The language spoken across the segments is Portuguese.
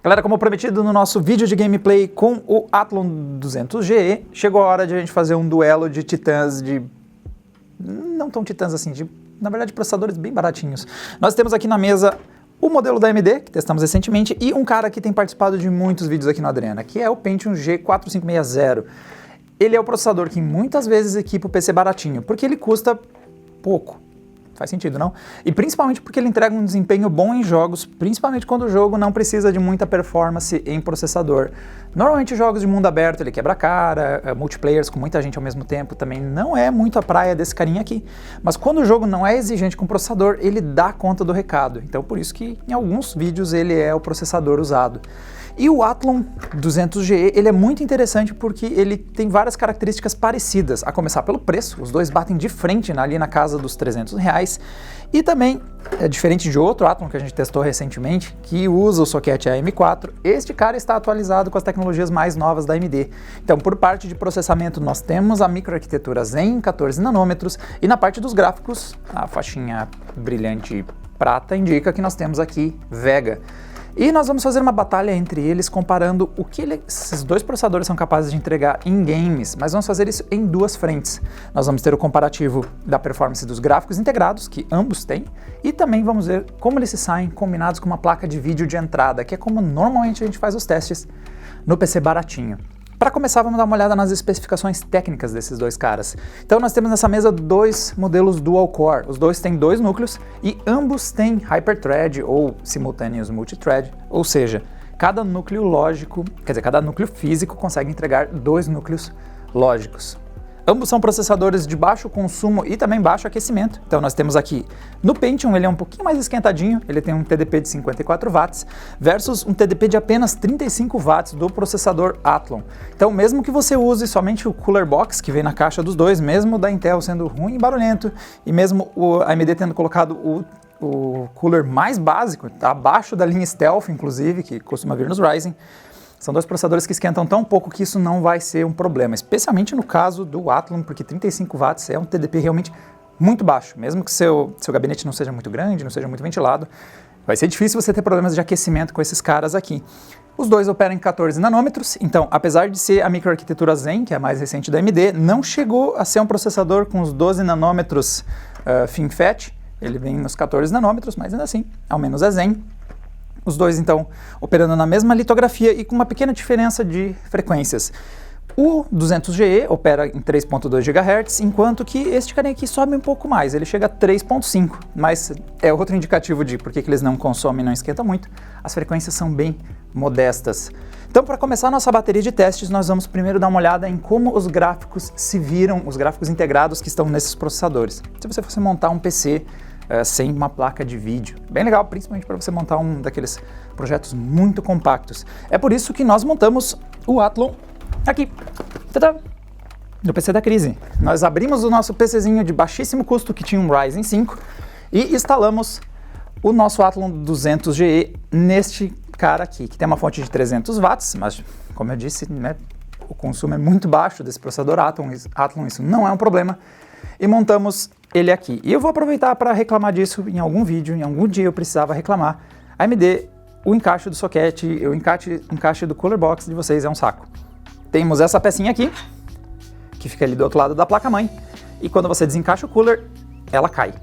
Galera, como prometido no nosso vídeo de gameplay com o Athlon 200GE, chegou a hora de a gente fazer um duelo de titãs não tão titãs assim, na verdade processadores bem baratinhos. Nós temos aqui na mesa o modelo da AMD, que testamos recentemente, e um cara que tem participado de muitos vídeos aqui no Adrena, que é o Pentium G4560. Ele é o processador que muitas vezes equipa o PC baratinho, porque ele custa pouco. Faz sentido, não? E principalmente porque ele entrega um desempenho bom em jogos, principalmente quando o jogo não precisa de muita performance em processador. Normalmente jogos de mundo aberto ele quebra a cara, multiplayers com muita gente ao mesmo tempo também não é muito a praia desse carinha aqui. Mas quando o jogo não é exigente com processador, ele dá conta do recado. Então por isso que em alguns vídeos ele é o processador usado. E o Athlon 200GE, ele é muito interessante porque ele tem várias características parecidas, a começar pelo preço, os dois batem de frente ali na casa dos R$300, e também, diferente de outro Athlon que a gente testou recentemente, que usa o soquete AM4, este cara está atualizado com as tecnologias mais novas da AMD. Então, por parte de processamento, nós temos a microarquitetura Zen 14 nanômetros, e na parte dos gráficos, a faixinha brilhante prata indica que nós temos aqui Vega. E nós vamos fazer uma batalha entre eles comparando o que esses dois processadores são capazes de entregar em games, mas vamos fazer isso em duas frentes. Nós vamos ter o comparativo da performance dos gráficos integrados, que ambos têm, e também vamos ver como eles se saem combinados com uma placa de vídeo de entrada, que é como normalmente a gente faz os testes no PC baratinho. Para começar, vamos dar uma olhada nas especificações técnicas desses dois caras. Então nós temos nessa mesa dois modelos dual-core, os dois têm dois núcleos e ambos têm Hyper-Thread ou Simultaneous Multithread, ou seja, cada núcleo lógico, cada núcleo físico consegue entregar dois núcleos lógicos. Ambos são processadores de baixo consumo e também baixo aquecimento. Então nós temos aqui, no Pentium ele é um pouquinho mais esquentadinho, ele tem um TDP de 54 watts versus um TDP de apenas 35 watts do processador Athlon. Então mesmo que você use somente o Cooler Box que vem na caixa dos dois, mesmo o da Intel sendo ruim e barulhento, e mesmo a AMD tendo colocado o cooler mais básico, abaixo da linha Stealth inclusive, que costuma vir nos Ryzen, são dois processadores que esquentam tão pouco que isso não vai ser um problema, especialmente no caso do Athlon, porque 35 watts é um TDP realmente muito baixo, mesmo que seu gabinete não seja muito grande, não seja muito ventilado, vai ser difícil você ter problemas de aquecimento com esses caras aqui. Os dois operam em 14 nanômetros, então apesar de ser a microarquitetura Zen, que é a mais recente da AMD, não chegou a ser um processador com os 12 nanômetros FinFET, ele vem nos 14 nanômetros, mas ainda assim, ao menos é Zen. Os dois, então, operando na mesma litografia e com uma pequena diferença de frequências. O 200GE opera em 3.2 GHz, enquanto que este carinha aqui sobe um pouco mais, ele chega a 3.5, mas é outro indicativo de por que eles não consomem e não esquentam muito, as frequências são bem modestas. Então, para começar a nossa bateria de testes, nós vamos primeiro dar uma olhada em como os gráficos se viram, os gráficos integrados que estão nesses processadores. Se você fosse montar um PC sem uma placa de vídeo. Bem legal, principalmente para você montar um daqueles projetos muito compactos. É por isso que nós montamos o Athlon aqui, no PC da crise. Nós abrimos o nosso PCzinho de baixíssimo custo, que tinha um Ryzen 5, e instalamos o nosso Athlon 200GE neste cara aqui, que tem uma fonte de 300 watts, mas como eu disse, né, o consumo é muito baixo desse processador Athlon, isso não é um problema. E montamos ele aqui. E eu vou aproveitar para reclamar disso em algum vídeo, em algum dia eu precisava reclamar. A AMD, o encaixe do soquete, o encaixe do Cooler Box de vocês é um saco. Temos essa pecinha aqui, que fica ali do outro lado da placa-mãe, e quando você desencaixa o cooler, ela cai.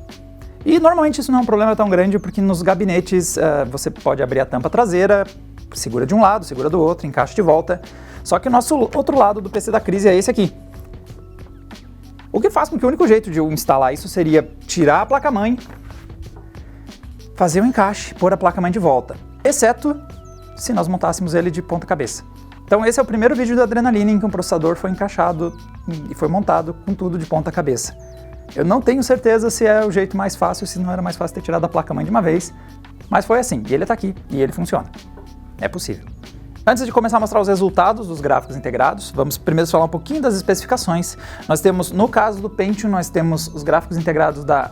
E normalmente isso não é um problema tão grande, porque nos gabinetes você pode abrir a tampa traseira, segura de um lado, segura do outro, encaixa de volta. Só que o nosso outro lado do PC da crise é esse aqui. O que faz com que o único jeito de eu instalar isso seria tirar a placa-mãe, fazer o encaixe, pôr a placa-mãe de volta, exceto se nós montássemos ele de ponta cabeça. Então esse é o primeiro vídeo do Adrenaline em que um processador foi encaixado e foi montado com tudo de ponta cabeça. Eu não tenho certeza se é o jeito mais fácil, se não era mais fácil ter tirado a placa-mãe de uma vez, mas foi assim, e ele está aqui, e ele funciona. É possível. Antes de começar a mostrar os resultados dos gráficos integrados, vamos primeiro falar um pouquinho das especificações. Nós temos, no caso do Pentium, nós temos os gráficos integrados da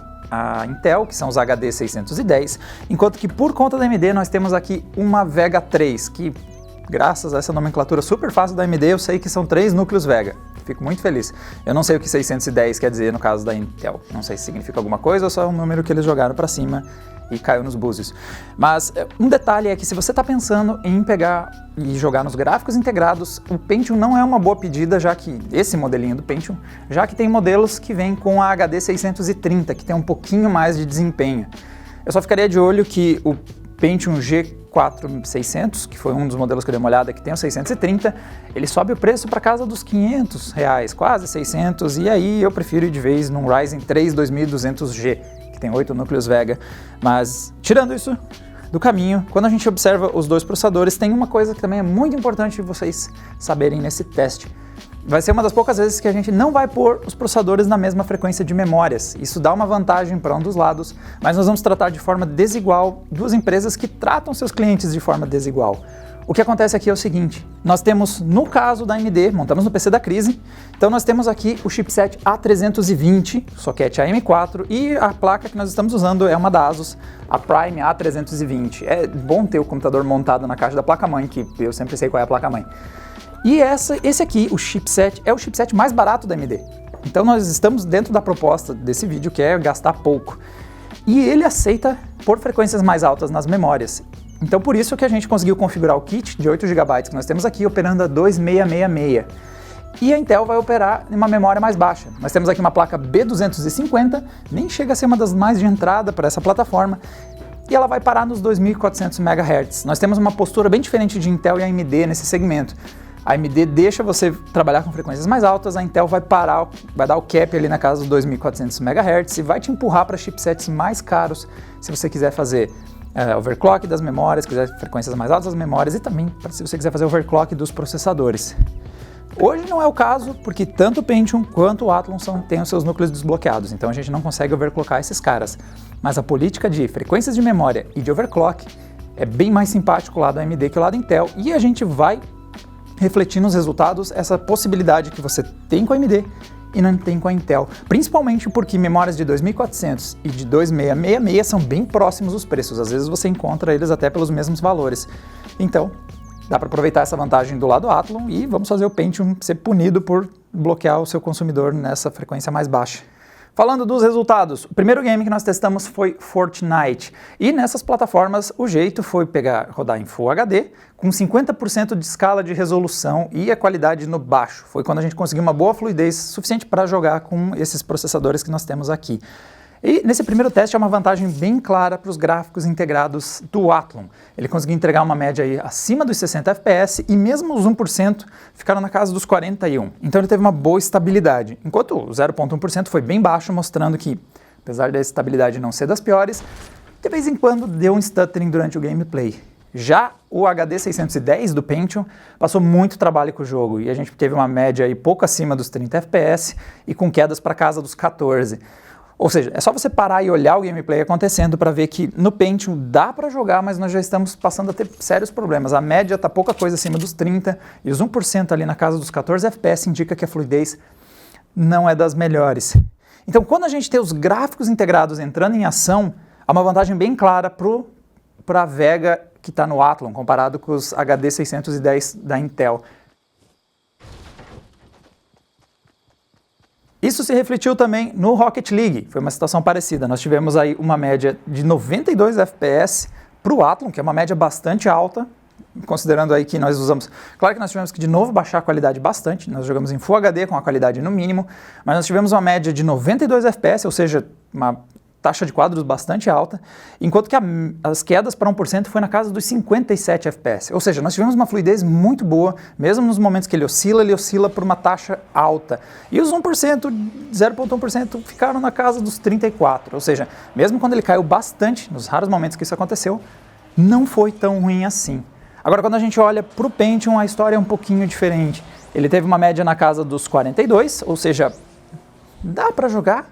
Intel, que são os HD 610, enquanto que por conta da AMD nós temos aqui uma Vega 3, que graças a essa nomenclatura super fácil da AMD eu sei que são 3 núcleos Vega. Fico muito feliz. Eu não sei o que 610 quer dizer no caso da Intel, não sei se significa alguma coisa ou só é um número que eles jogaram para cima e caiu nos búzios. Mas um detalhe é que se você está pensando em pegar e jogar nos gráficos integrados, o Pentium não é uma boa pedida, já que esse modelinho do Pentium, já que tem modelos que vêm com a HD 630, que tem um pouquinho mais de desempenho. Eu só ficaria de olho que o Pentium G4 600, que foi um dos modelos que eu dei uma olhada, que tem o 630, ele sobe o preço para casa dos R$500, quase 600, e aí eu prefiro ir de vez num Ryzen 3 2200G, que tem 8 núcleos Vega. Mas, tirando isso do caminho, quando a gente observa os dois processadores, tem uma coisa que também é muito importante vocês saberem nesse teste. Vai ser uma das poucas vezes que a gente não vai pôr os processadores na mesma frequência de memórias. Isso dá uma vantagem para um dos lados, mas nós vamos tratar de forma desigual duas empresas que tratam seus clientes de forma desigual. O que acontece aqui é o seguinte, nós temos, no caso da AMD, montamos no PC da crise, então nós temos aqui o chipset A320, socket AM4, e a placa que nós estamos usando é uma da ASUS, a Prime A320. É bom ter o computador montado na caixa da placa-mãe, que eu sempre sei qual é a placa-mãe. E esse aqui, o chipset, é o chipset mais barato da AMD. Então nós estamos dentro da proposta desse vídeo, que é gastar pouco. E ele aceita por frequências mais altas nas memórias. Então por isso que a gente conseguiu configurar o kit de 8 GB que nós temos aqui operando a 2666. E a Intel vai operar em uma memória mais baixa. Nós temos aqui uma placa B250, nem chega a ser uma das mais de entrada para essa plataforma, e ela vai parar nos 2400 MHz. Nós temos uma postura bem diferente de Intel e AMD nesse segmento. A AMD deixa você trabalhar com frequências mais altas, a Intel vai parar, vai dar o cap ali na casa dos 2400 MHz e vai te empurrar para chipsets mais caros se você quiser fazer overclock das memórias, quiser frequências mais altas das memórias e também se você quiser fazer overclock dos processadores. Hoje não é o caso, porque tanto o Pentium quanto o Athlon têm os seus núcleos desbloqueados, então a gente não consegue overclockar esses caras. Mas a política de frequências de memória e de overclock é bem mais simpático lá do AMD que o lado Intel, e a gente vai refletir nos resultados essa possibilidade que você tem com a AMD e não tem com a Intel, principalmente porque memórias de 2400 e de 2666 são bem próximos os preços, às vezes você encontra eles até pelos mesmos valores. Então, dá para aproveitar essa vantagem do lado Athlon e vamos fazer o Pentium ser punido por bloquear o seu consumidor nessa frequência mais baixa. Falando dos resultados, o primeiro game que nós testamos foi Fortnite, e nessas plataformas o jeito foi rodar em Full HD, com 50% de escala de resolução e a qualidade no baixo. Foi quando a gente conseguiu uma boa fluidez suficiente para jogar com esses processadores que nós temos aqui. E nesse primeiro teste é uma vantagem bem clara para os gráficos integrados do Athlon. Ele conseguiu entregar uma média aí acima dos 60 FPS e mesmo os 1% ficaram na casa dos 41. Então ele teve uma boa estabilidade, enquanto o 0,1% foi bem baixo, mostrando que, apesar da estabilidade não ser das piores, de vez em quando deu um stuttering durante o gameplay. Já o HD 610 do Pentium passou muito trabalho com o jogo e a gente teve uma média aí pouco acima dos 30 FPS e com quedas para casa dos 14. Ou seja, é só você parar e olhar o gameplay acontecendo para ver que no Pentium dá para jogar, mas nós já estamos passando a ter sérios problemas. A média está pouca coisa acima dos 30 e os 1% ali na casa dos 14 FPS indica que a fluidez não é das melhores. Então, quando a gente tem os gráficos integrados entrando em ação, há uma vantagem bem clara para a Vega que está no Athlon, comparado com os HD 610 da Intel. Isso se refletiu também no Rocket League, foi uma situação parecida. Nós tivemos aí uma média de 92 FPS para o Athlon, que é uma média bastante alta, considerando aí que nós usamos... Claro que nós tivemos que de novo baixar a qualidade bastante, nós jogamos em Full HD com a qualidade no mínimo, mas nós tivemos uma média de 92 FPS, ou seja, uma taxa de quadros bastante alta, enquanto que as quedas para 1% foi na casa dos 57 FPS. Ou seja, nós tivemos uma fluidez muito boa, mesmo nos momentos que ele oscila por uma taxa alta. E os 1%, 0,1% ficaram na casa dos 34. Ou seja, mesmo quando ele caiu bastante, nos raros momentos que isso aconteceu, não foi tão ruim assim. Agora, quando a gente olha para o Pentium, a história é um pouquinho diferente. Ele teve uma média na casa dos 42, ou seja, dá para jogar,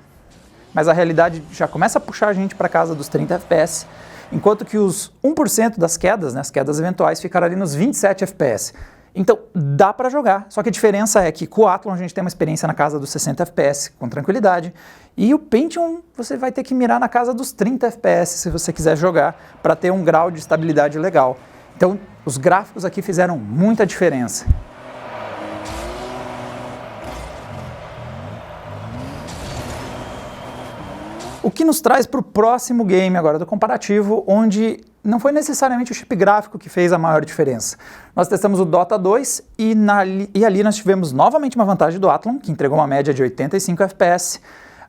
mas a realidade já começa a puxar a gente para casa dos 30 FPS, enquanto que os 1% das quedas, né, as quedas eventuais, ficaram ali nos 27 FPS. Então, dá para jogar, só que a diferença é que com o Athlon a gente tem uma experiência na casa dos 60 FPS, com tranquilidade, e o Pentium você vai ter que mirar na casa dos 30 FPS se você quiser jogar, para ter um grau de estabilidade legal. Então, os gráficos aqui fizeram muita diferença. O que nos traz para o próximo game agora do comparativo, onde não foi necessariamente o chip gráfico que fez a maior diferença. Nós testamos o Dota 2 e ali nós tivemos novamente uma vantagem do Athlon, que entregou uma média de 85 FPS,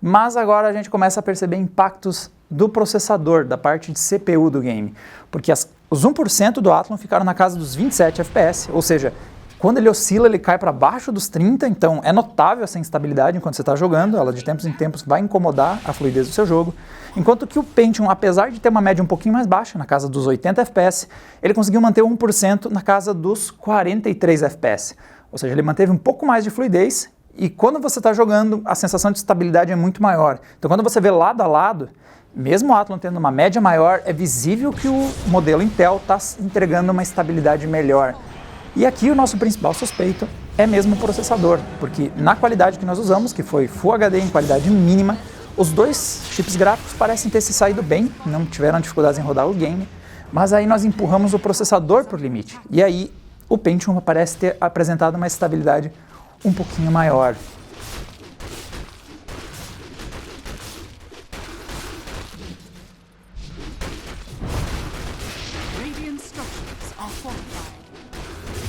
mas agora a gente começa a perceber impactos do processador, da parte de CPU do game, porque os 1% do Athlon ficaram na casa dos 27 FPS, ou seja, quando ele oscila, ele cai para baixo dos 30, então é notável essa instabilidade enquanto você está jogando, ela de tempos em tempos vai incomodar a fluidez do seu jogo, enquanto que o Pentium, apesar de ter uma média um pouquinho mais baixa, na casa dos 80 FPS, ele conseguiu manter o 1% na casa dos 43 FPS, ou seja, ele manteve um pouco mais de fluidez, e quando você está jogando, a sensação de estabilidade é muito maior. Então quando você vê lado a lado, mesmo o Athlon tendo uma média maior, é visível que o modelo Intel está entregando uma estabilidade melhor. E aqui o nosso principal suspeito é mesmo o processador, porque na qualidade que nós usamos, que foi Full HD em qualidade mínima, os dois chips gráficos parecem ter se saído bem, não tiveram dificuldades em rodar o game, mas aí nós empurramos o processador para o limite. E aí o Pentium parece ter apresentado uma estabilidade um pouquinho maior.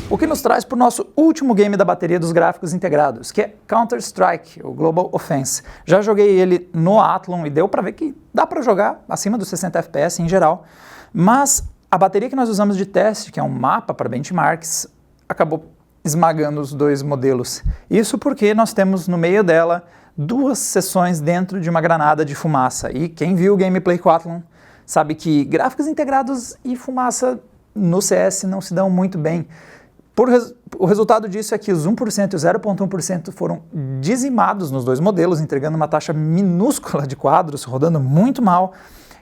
O que nos traz para o nosso último game da bateria dos gráficos integrados, que é Counter-Strike, o Global Offense. Já joguei ele no Athlon e deu para ver que dá para jogar acima dos 60 FPS em geral, mas a bateria que nós usamos de teste, que é um mapa para benchmarks, acabou esmagando os dois modelos. Isso porque nós temos no meio dela duas seções dentro de uma granada de fumaça, e quem viu o gameplay com o Athlon sabe que gráficos integrados e fumaça no CS não se dão muito bem. O resultado disso é que os 1% e o 0,1% foram dizimados nos dois modelos, entregando uma taxa minúscula de quadros, rodando muito mal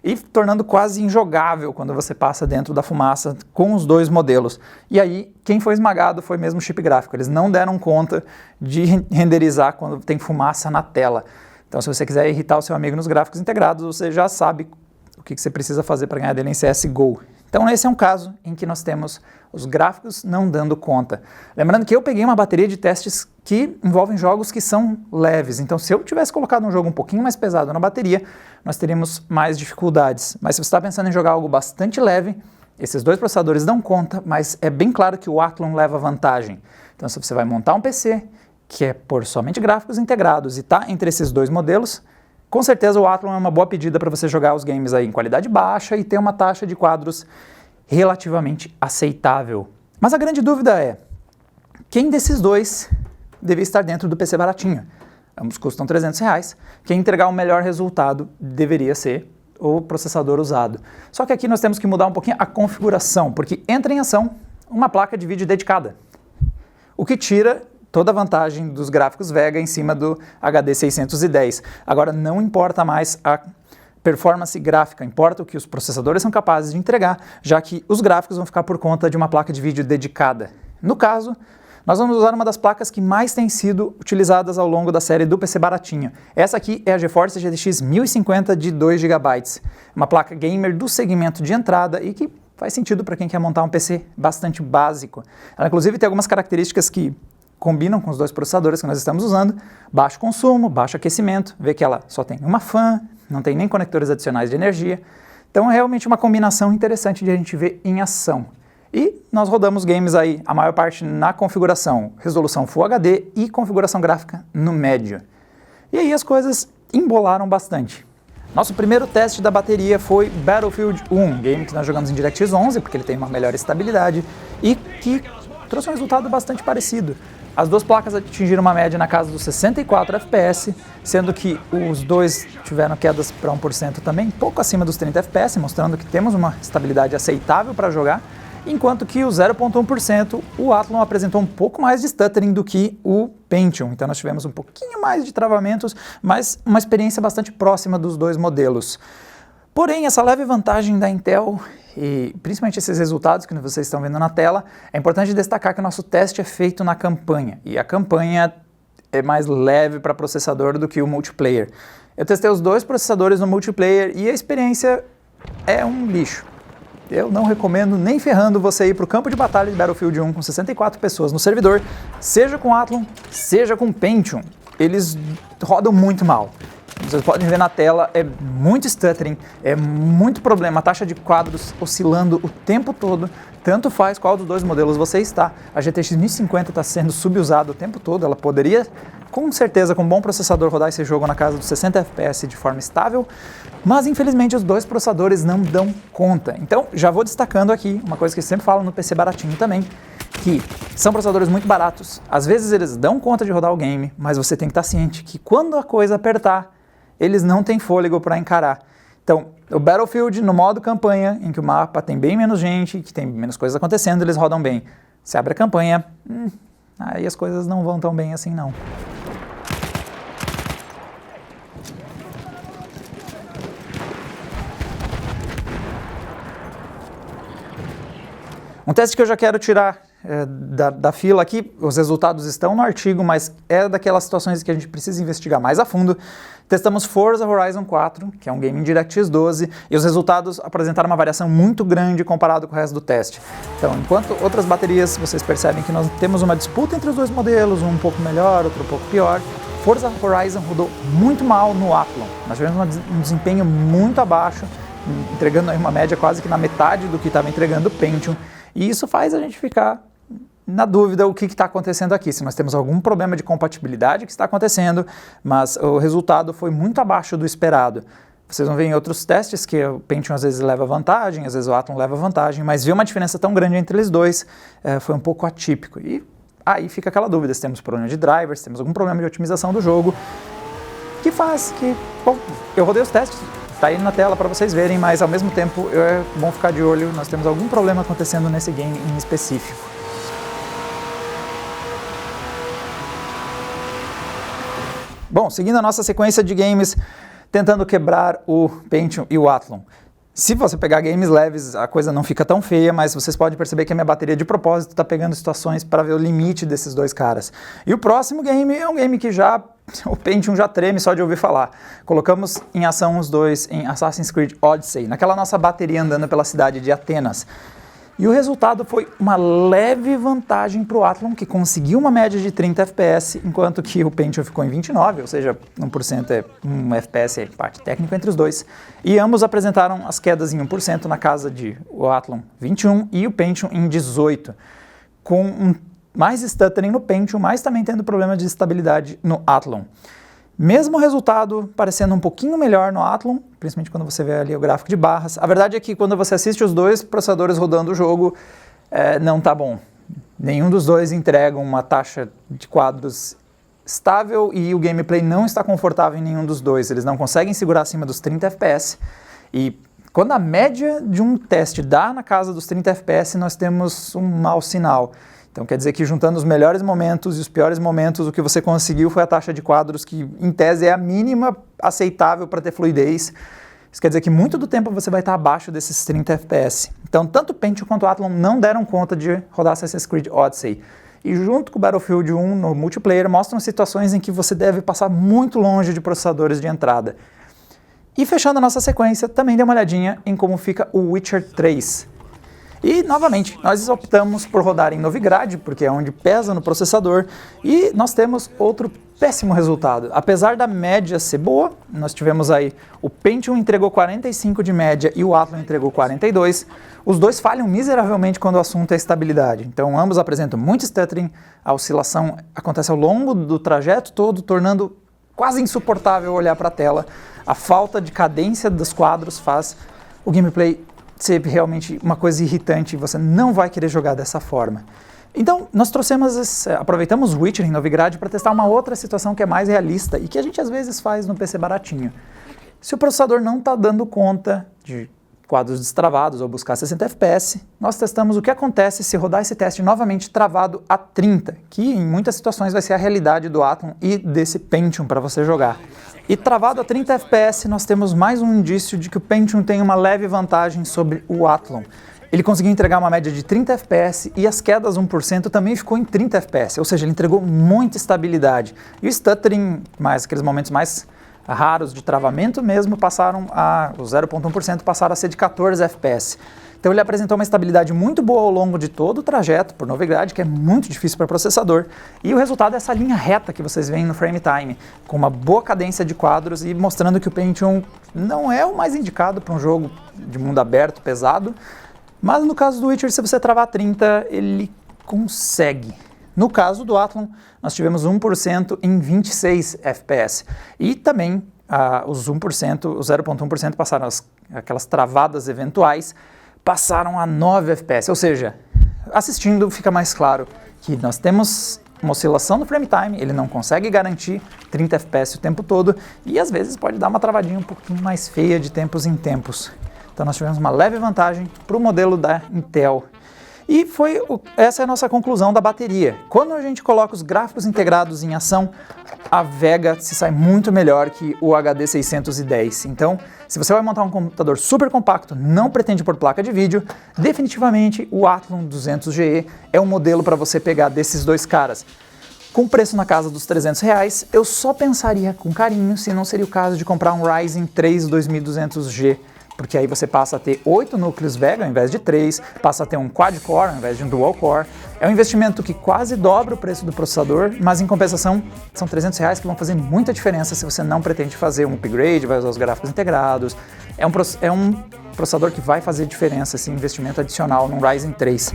e tornando quase injogável quando você passa dentro da fumaça com os dois modelos. E aí, quem foi esmagado foi mesmo o chip gráfico. Eles não deram conta de renderizar quando tem fumaça na tela. Então, se você quiser irritar o seu amigo nos gráficos integrados, você já sabe o que você precisa fazer para ganhar dele em CSGO. Então esse é um caso em que nós temos os gráficos não dando conta. Lembrando que eu peguei uma bateria de testes que envolvem jogos que são leves, então se eu tivesse colocado um jogo um pouquinho mais pesado na bateria, nós teríamos mais dificuldades. Mas se você está pensando em jogar algo bastante leve, esses dois processadores dão conta, mas é bem claro que o Athlon leva vantagem. Então se você vai montar um PC, que é por somente gráficos integrados e está entre esses dois modelos, com certeza o Athlon é uma boa pedida para você jogar os games aí em qualidade baixa e ter uma taxa de quadros relativamente aceitável. Mas a grande dúvida é, quem desses dois deve estar dentro do PC baratinho? Ambos custam R$300, quem entregar o melhor resultado deveria ser o processador usado. Só que aqui nós temos que mudar um pouquinho a configuração, porque entra em ação uma placa de vídeo dedicada, o que tira toda a vantagem dos gráficos Vega em cima do HD 610. Agora, não importa mais a performance gráfica, importa o que os processadores são capazes de entregar, já que os gráficos vão ficar por conta de uma placa de vídeo dedicada. No caso, nós vamos usar uma das placas que mais têm sido utilizadas ao longo da série do PC baratinho. Essa aqui é a GeForce GTX 1050 de 2 GB, uma placa gamer do segmento de entrada e que faz sentido para quem quer montar um PC bastante básico. Ela, inclusive, tem algumas características que combinam com os dois processadores que nós estamos usando, baixo consumo, baixo aquecimento, vê que ela só tem uma fan, não tem nem conectores adicionais de energia, então é realmente uma combinação interessante de a gente ver em ação. E nós rodamos games aí, a maior parte na configuração resolução Full HD e configuração gráfica no médio. E aí as coisas embolaram bastante. Nosso primeiro teste da bateria foi Battlefield 1, game que nós jogamos em DirectX 11, porque ele tem uma melhor estabilidade e que trouxe um resultado bastante parecido. As duas placas atingiram uma média na casa dos 64 FPS, sendo que os dois tiveram quedas para 1% também, pouco acima dos 30 FPS, mostrando que temos uma estabilidade aceitável para jogar, enquanto que o 0,1% o Athlon apresentou um pouco mais de stuttering do que o Pentium, então nós tivemos um pouquinho mais de travamentos, mas uma experiência bastante próxima dos dois modelos. Porém, essa leve vantagem da Intel, e principalmente esses resultados que vocês estão vendo na tela, é importante destacar que o nosso teste é feito na campanha, e a campanha é mais leve para processador do que o multiplayer. Eu testei os dois processadores no multiplayer e a experiência é um lixo. Eu não recomendo nem ferrando você ir para o campo de batalha de Battlefield 1 com 64 pessoas no servidor, seja com Athlon, seja com Pentium. Eles rodam muito mal. vocês podem ver na tela, é muito stuttering, é muito problema, a taxa de quadros oscilando o tempo todo, tanto faz qual dos dois modelos você está. A GTX 1050 está sendo subusada o tempo todo, ela poderia, com certeza, com um bom processador, rodar esse jogo na casa dos 60 FPS de forma estável, mas infelizmente os dois processadores não dão conta. Então, já vou destacando aqui, uma coisa que eu sempre falo no PC baratinho também, que são processadores muito baratos, às vezes eles dão conta de rodar o game, mas você tem que estar ciente que quando a coisa apertar, eles não têm fôlego para encarar. Então, o Battlefield no modo campanha, em que o mapa tem bem menos gente, que tem menos coisas acontecendo, eles rodam bem. Se abre a campanha, aí as coisas não vão tão bem assim não. Um teste que eu já quero tirar da fila aqui, os resultados estão no artigo, mas é daquelas situações que a gente precisa investigar mais a fundo. Testamos Forza Horizon 4, que é um game em DirectX 12, e os resultados apresentaram uma variação muito grande comparado com o resto do teste. Então, enquanto outras baterias, vocês percebem que nós temos uma disputa entre os dois modelos, um pouco melhor, outro um pouco pior, Forza Horizon rodou muito mal no Athlon. Nós tivemos um desempenho muito abaixo, entregando aí uma média quase que na metade do que estava entregando o Pentium, e isso faz a gente ficar na dúvida o que está acontecendo aqui, se nós temos algum problema de compatibilidade que está acontecendo, mas o resultado foi muito abaixo do esperado. Vocês vão ver em outros testes que o Pentium às vezes leva vantagem, às vezes o Athlon leva vantagem, mas ver uma diferença tão grande entre eles dois foi um pouco atípico. E aí fica aquela dúvida, se temos problema de drivers, se temos algum problema de otimização do jogo, que faz que... Bom, eu rodei os testes, está aí na tela para vocês verem, mas ao mesmo tempo é bom ficar de olho, nós temos algum problema acontecendo nesse game em específico. Bom, seguindo a nossa sequência de games, tentando quebrar o Pentium e o Athlon. Se você pegar games leves, a coisa não fica tão feia, mas vocês podem perceber que a minha bateria de propósito está pegando situações para ver o limite desses dois caras. E o próximo game é um game que o Pentium já treme só de ouvir falar. Colocamos em ação os dois em Assassin's Creed Odyssey, naquela nossa bateria andando pela cidade de Atenas. E o resultado foi uma leve vantagem para o Athlon, que conseguiu uma média de 30 FPS, enquanto que o Pentium ficou em 29, ou seja, 1% é 1 FPS é parte técnica entre os dois. E ambos apresentaram as quedas em 1% na casa de o Athlon 21 e o Pentium em 18, com mais stuttering no Pentium, mas também tendo problema de estabilidade no Athlon. Mesmo resultado parecendo um pouquinho melhor no Athlon, principalmente quando você vê ali o gráfico de barras. A verdade é que quando você assiste os dois processadores rodando o jogo, não está bom. Nenhum dos dois entrega uma taxa de quadros estável e o gameplay não está confortável em nenhum dos dois. Eles não conseguem segurar acima dos 30 FPS. E quando a média de um teste dá na casa dos 30 FPS, nós temos um mau sinal. Então quer dizer que juntando os melhores momentos e os piores momentos, o que você conseguiu foi a taxa de quadros que, em tese, é a mínima aceitável para ter fluidez. Isso quer dizer que muito do tempo você vai estar abaixo desses 30 FPS. Então tanto o Pentium quanto o Athlon não deram conta de rodar Assassin's Creed Odyssey. E junto com o Battlefield 1 no multiplayer, mostram situações em que você deve passar muito longe de processadores de entrada. E fechando a nossa sequência, também dê uma olhadinha em como fica o Witcher 3. E, novamente, nós optamos por rodar em Novigrad, porque é onde pesa no processador, e nós temos outro péssimo resultado. Apesar da média ser boa, nós tivemos aí o Pentium entregou 45 de média e o Athlon entregou 42. Os dois falham miseravelmente quando o assunto é estabilidade. Então, ambos apresentam muito stuttering, a oscilação acontece ao longo do trajeto todo, tornando quase insuportável olhar para a tela. A falta de cadência dos quadros faz o gameplay ser realmente uma coisa irritante, você não vai querer jogar dessa forma. Então, nós aproveitamos o Witcher em Novigrad para testar uma outra situação que é mais realista e que a gente às vezes faz no PC baratinho. Se o processador não está dando conta de quadros destravados ou buscar 60 FPS, nós testamos o que acontece se rodar esse teste novamente travado a 30, que em muitas situações vai ser a realidade do Athlon e desse Pentium para você jogar. E travado a 30 FPS, nós temos mais um indício de que o Pentium tem uma leve vantagem sobre o Athlon. Ele conseguiu entregar uma média de 30 FPS e as quedas 1% também ficou em 30 FPS, ou seja, ele entregou muita estabilidade. E o stuttering, aqueles momentos mais raros de travamento mesmo, os 0,1% passaram a ser de 14 FPS. Então ele apresentou uma estabilidade muito boa ao longo de todo o trajeto, por novidade, que é muito difícil para processador. E o resultado é essa linha reta que vocês veem no frame time, com uma boa cadência de quadros e mostrando que o Pentium não é o mais indicado para um jogo de mundo aberto, pesado. Mas no caso do Witcher, se você travar 30, ele consegue. No caso do Athlon, nós tivemos 1% em 26 FPS. E também os 0,1% passaram aquelas travadas eventuais, passaram a 9 FPS, ou seja, assistindo fica mais claro que nós temos uma oscilação no frame time, ele não consegue garantir 30 FPS o tempo todo e às vezes pode dar uma travadinha um pouquinho mais feia de tempos em tempos. Então nós tivemos uma leve vantagem para o modelo da Intel. E essa é a nossa conclusão da bateria. Quando a gente coloca os gráficos integrados em ação, a Vega se sai muito melhor que o HD 610. Então, se você vai montar um computador super compacto, não pretende pôr placa de vídeo, definitivamente o Athlon 200GE é um modelo para você pegar desses dois caras. Com preço na casa dos R$300, eu só pensaria com carinho se não seria o caso de comprar um Ryzen 3 2200G, porque aí você passa a ter 8 núcleos Vega ao invés de 3, passa a ter um quad-core ao invés de um dual-core. É um investimento que quase dobra o preço do processador, mas em compensação são R$300 que vão fazer muita diferença se você não pretende fazer um upgrade, vai usar os gráficos integrados. É um processador que vai fazer diferença, esse investimento adicional num Ryzen 3.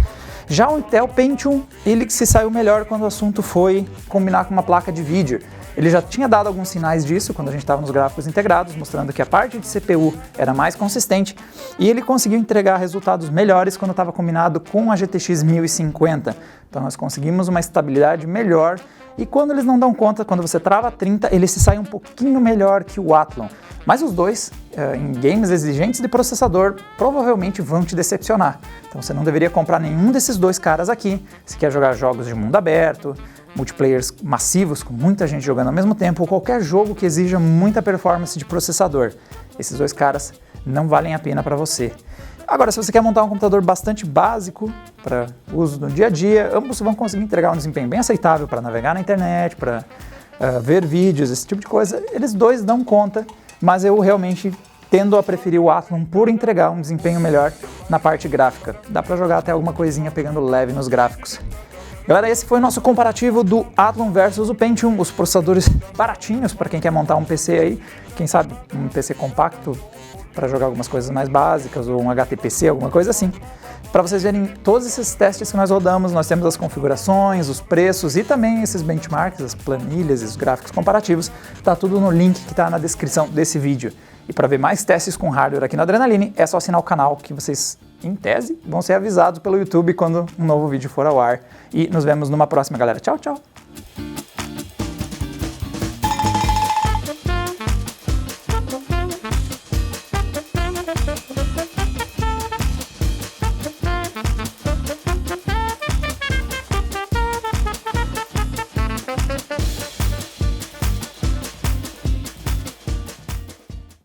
Já o Intel Pentium, ele se saiu melhor quando o assunto foi combinar com uma placa de vídeo. Ele já tinha dado alguns sinais disso quando a gente estava nos gráficos integrados, mostrando que a parte de CPU era mais consistente e ele conseguiu entregar resultados melhores quando estava combinado com a GTX 1050. Então nós conseguimos uma estabilidade melhor e quando eles não dão conta, quando você trava 30, ele se sai um pouquinho melhor que o Athlon. Mas os dois, em games exigentes de processador, provavelmente vão te decepcionar. Então você não deveria comprar nenhum desses dois caras aqui, se quer jogar jogos de mundo aberto, multiplayers massivos, com muita gente jogando ao mesmo tempo, ou qualquer jogo que exija muita performance de processador. Esses dois caras não valem a pena para você. Agora, se você quer montar um computador bastante básico para uso no dia a dia, ambos vão conseguir entregar um desempenho bem aceitável para navegar na internet, para ver vídeos, esse tipo de coisa. Eles dois dão conta, mas eu realmente tendo a preferir o Athlon por entregar um desempenho melhor na parte gráfica. Dá para jogar até alguma coisinha pegando leve nos gráficos. Galera, esse foi o nosso comparativo do Athlon versus o Pentium, os processadores baratinhos para quem quer montar um PC aí, quem sabe um PC compacto para jogar algumas coisas mais básicas ou um HTPC, alguma coisa assim. Para vocês verem todos esses testes que nós rodamos, nós temos as configurações, os preços e também esses benchmarks, as planilhas e os gráficos comparativos, tá tudo no link que está na descrição desse vídeo. E para ver mais testes com hardware aqui na Adrenaline, é só assinar o canal que vocês, em tese, vão ser avisados pelo YouTube quando um novo vídeo for ao ar. E nos vemos numa próxima, galera. Tchau, tchau!